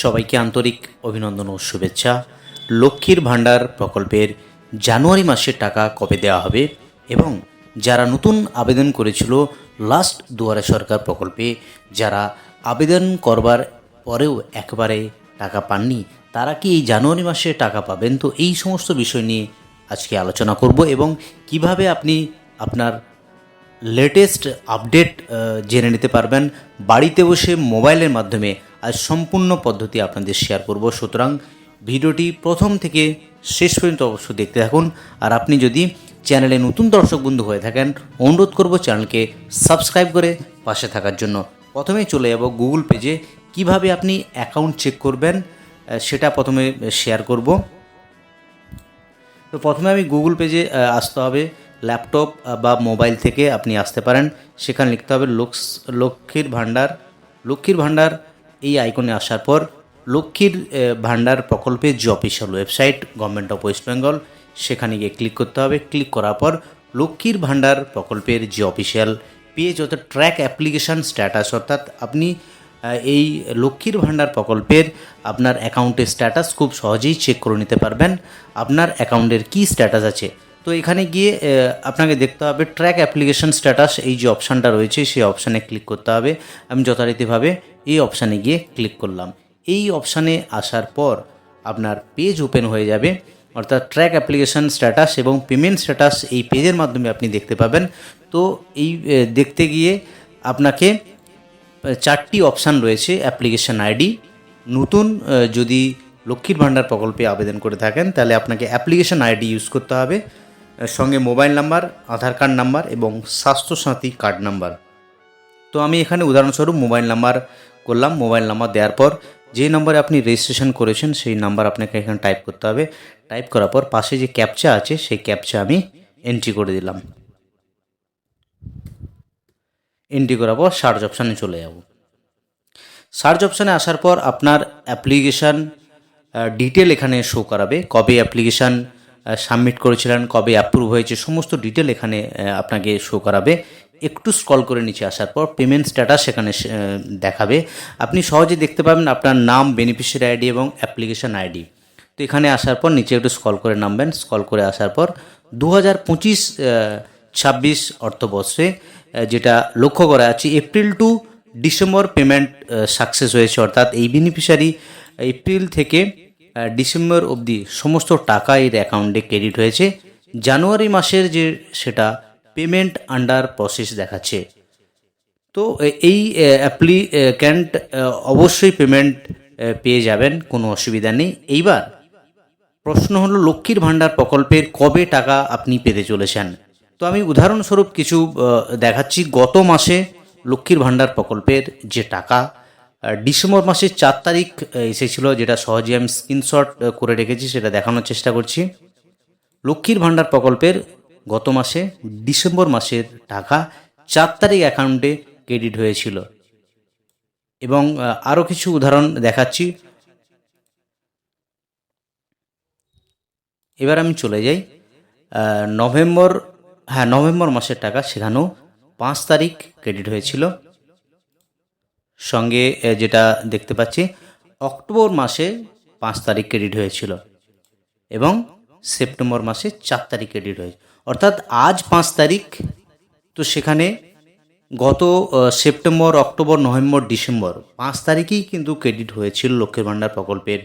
সবাইকে আন্তরিক অভিনন্দন ও শুভেচ্ছা। লক্ষ্মীর ভাণ্ডার প্রকল্পের জানুয়ারি মাসের টাকা কবে দেওয়া হবে এবং যারা নতুন আবেদন করেছিল লাস্ট দুয়ারে সরকার প্রকল্পে, যারা আবেদন করবার পরেও একবারে টাকা পাননি, তারা কি এই জানুয়ারি মাসে টাকা পাবেন? তো এই সমস্ত বিষয় নিয়ে আজকে আলোচনা করব এবং কিভাবে আপনি আপনার লেটেস্ট আপডেট জেনে নিতে পারবেন বাড়িতে বসে মোবাইলের মাধ্যমে। আজ সম্পূর্ণ পদ্ধতি আপনাদের শেয়ার করব, সুতরাং ভিডিওটি প্রথম থেকে শেষ পর্যন্ত অবশ্যই দেখতে থাকুন। আর আপনি যদি চ্যানেলে নতুন দর্শক বন্ধু হয়ে থাকেন, অনুরোধ করব চ্যানেলকে সাবস্ক্রাইব করে পাশে থাকার জন্য। প্রথমেই চলে যাব গুগল পেজে, কিভাবে আপনি অ্যাকাউন্ট চেক করবেন সেটা প্রথমে শেয়ার করব। তো প্রথমে আমি গুগল পেজে আসতে হবে, ল্যাপটপ বা মোবাইল থেকে আপনি আসতে পারেন। সেখানে লিখতে হবে লক্ষ্মীর ভাণ্ডার এই আইকনে আসার পর লক্ষ্মীর ভাণ্ডার প্রকল্পের যে official website government of West Bengal, সেখানে গিয়ে ক্লিক করতে হবে। ক্লিক করার পর লক্ষ্মীর ভাণ্ডার প্রকল্পের যে অফিসিয়াল পেজ, অর্থাৎ ট্র্যাক অ্যাপ্লিকেশান স্ট্যাটাস, অর্থাৎ আপনি এই লক্ষ্মীর ভাণ্ডার প্রকল্পের আপনার অ্যাকাউন্টের স্ট্যাটাস খুব সহজেই চেক করে নিতে পারবেন। আপনার অ্যাকাউন্টের কী স্ট্যাটাস আছে, তো এখানে গিয়ে আপনাকে দেখতে হবে ট্র্যাক অ্যাপ্লিকেশান স্ট্যাটাস, এই যে অপশানটা রয়েছে সেই অপশানে ক্লিক করতে হবে। আমি যথারীতিভাবে এই অপশানে গিয়ে ক্লিক করলাম। এই অপশানে আসার পর আপনার পেজ ওপেন হয়ে যাবে, অর্থাৎ ট্র্যাক অ্যাপ্লিকেশান স্ট্যাটাস এবং পেমেন্ট স্ট্যাটাস এই পেজের মাধ্যমে আপনি দেখতে পাবেন। তো এই দেখতে গিয়ে আপনাকে চারটি অপশান রয়েছে। অ্যাপ্লিকেশান আইডি, নতুন যদি লক্ষ্মীর ভাণ্ডার প্রকল্পে আবেদন করে থাকেন তাহলে আপনাকে অ্যাপ্লিকেশান আইডি ইউজ করতে হবে, সঙ্গে মোবাইল নাম্বার, আধার কার্ড নাম্বার এবং স্বাস্থ্যসাথী কার্ড নাম্বার। তো আমি এখানে উদাহরণস্বরূপ মোবাইল নাম্বার করলাম। মোবাইল নাম্বার দেওয়ার পর যে নম্বরে আপনি রেজিস্ট্রেশন করেছেন সেই নাম্বার আপনাকে এখানে টাইপ করতে হবে। টাইপ করার পর পাশে যে ক্যাপচা আছে সেই ক্যাপচা আমি এন্ট্রি করে দিলাম। এন্ট্রি করার পর সার্চ অপশানে চলে যাব। সার্চ অপশানে আসার পর আপনার অ্যাপ্লিকেশান ডিটেল এখানে শো করাবে, কবে অ্যাপ্লিকেশান সাবমিট করেছিলেন, কবে অ্যাপ্রুভ হয়েছে, সমস্ত ডিটেল এখানে আপনাকে শো করাবে। একটু স্ক্রল করে নিচে আসার পর পেমেন্ট স্ট্যাটাস সেখানে দেখাবে। আপনি সহজে দেখতে পাবেন আপনার নাম, বেনিফিশিয়ারি আইডি এবং অ্যাপ্লিকেশান আইডি। তো এখানে আসার পর নিচে একটু স্ক্রল করে নামবেন। স্ক্রল করে আসার পর 2025-26 অর্থবর্ষে যেটা লক্ষ্য করা আছে, April to December payment success হয়েছে, অর্থাৎ এই বেনিফিশিয়ারি এপ্রিল থেকে ডিসেম্বর অবধি সমস্ত টাকা এর অ্যাকাউন্টে ক্রেডিট হয়েছে। জানুয়ারি মাসের যে সেটা পেমেন্ট আন্ডার প্রসেস দেখাচ্ছে। তো এই অ্যাপ্লিক্যান্ট অবশ্যই পেমেন্ট পেয়ে যাবেন, কোনো অসুবিধা নেই। এইবার প্রশ্ন হলো লক্ষ্মীর ভাণ্ডার প্রকল্পের কবে টাকা আপনি পেতে চলেছেন। তো আমি উদাহরণস্বরূপ কিছু দেখাচ্ছি। গত মাসে লক্ষ্মীর ভাণ্ডার প্রকল্পের যে টাকা ডিসেম্বর মাসের 4 তারিখ এসেছিল, যেটা সহজে আমি স্ক্রিনশট করে রেখেছি, সেটা দেখানোর চেষ্টা করছি। লক্ষ্মীর ভাণ্ডার প্রকল্পের গত মাসে ডিসেম্বর মাসের টাকা 4 তারিখ অ্যাকাউন্টে ক্রেডিট হয়েছিল। এবং আরও কিছু উদাহরণ দেখাচ্ছি। এবার আমি চলে যাই নভেম্বর মাসের টাকা, সেখানেও 5 তারিখ ক্রেডিট হয়েছিল। সঙ্গে যেটা দেখতে পাচ্ছি অক্টোবর মাসে 5 তারিখ ক্রেডিট হয়েছিল এবং সেপ্টেম্বর মাসে 4 তারিখ ক্রেডিট হয়েছে, অর্থাৎ আজ 5 তারিখ। তো সেখানে গত সেপ্টেম্বর, অক্টোবর, নভেম্বর, ডিসেম্বর 5 তারিখেই কিন্তু ক্রেডিট হয়েছিল লক্ষ্মীর ভাণ্ডার প্রকল্পের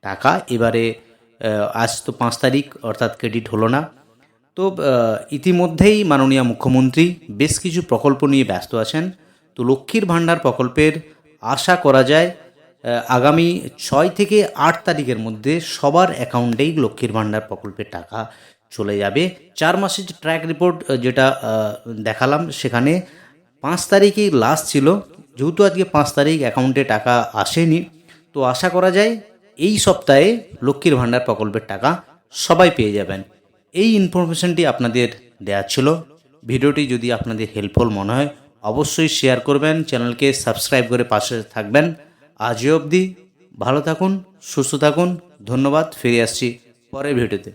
টাকা। এবারে আজ তো 5 তারিখ, অর্থাৎ ক্রেডিট হলো না। তো ইতিমধ্যেই মাননীয় মুখ্যমন্ত্রী বেশ কিছু প্রকল্প নিয়ে ব্যস্ত আছেন। তো লক্ষ্মীর ভাণ্ডার প্রকল্পের আশা করা যায় আগামী 6 থেকে 8 তারিখের মধ্যে সবার অ্যাকাউন্টেই লক্ষ্মীর ভাণ্ডার প্রকল্পের টাকা চলে যাবে। 4 মাসের যে ট্র্যাক রিপোর্ট যেটা দেখালাম, সেখানে 5 তারিখেই লাস্ট ছিল। যেহেতু আজকে 5 তারিখ, অ্যাকাউন্টে টাকা আসেনি, তো আশা করা যায় এই সপ্তাহে লক্ষ্মীর ভাণ্ডার প্রকল্পের টাকা সবাই পেয়ে যাবেন। এই ইনফরমেশনটি আপনাদের দেওয়া ছিল। ভিডিওটি যদি আপনাদের হেল্পফুল মনে হয় অবশ্যই শেয়ার করবেন, চ্যানেলকে সাবস্ক্রাইব করে পাশে থাকবেন। আজও অবধি ভালো থাকুন, সুস্থ থাকুন, ধন্যবাদ। ফিরে আসছি পরের ভিডিওতে।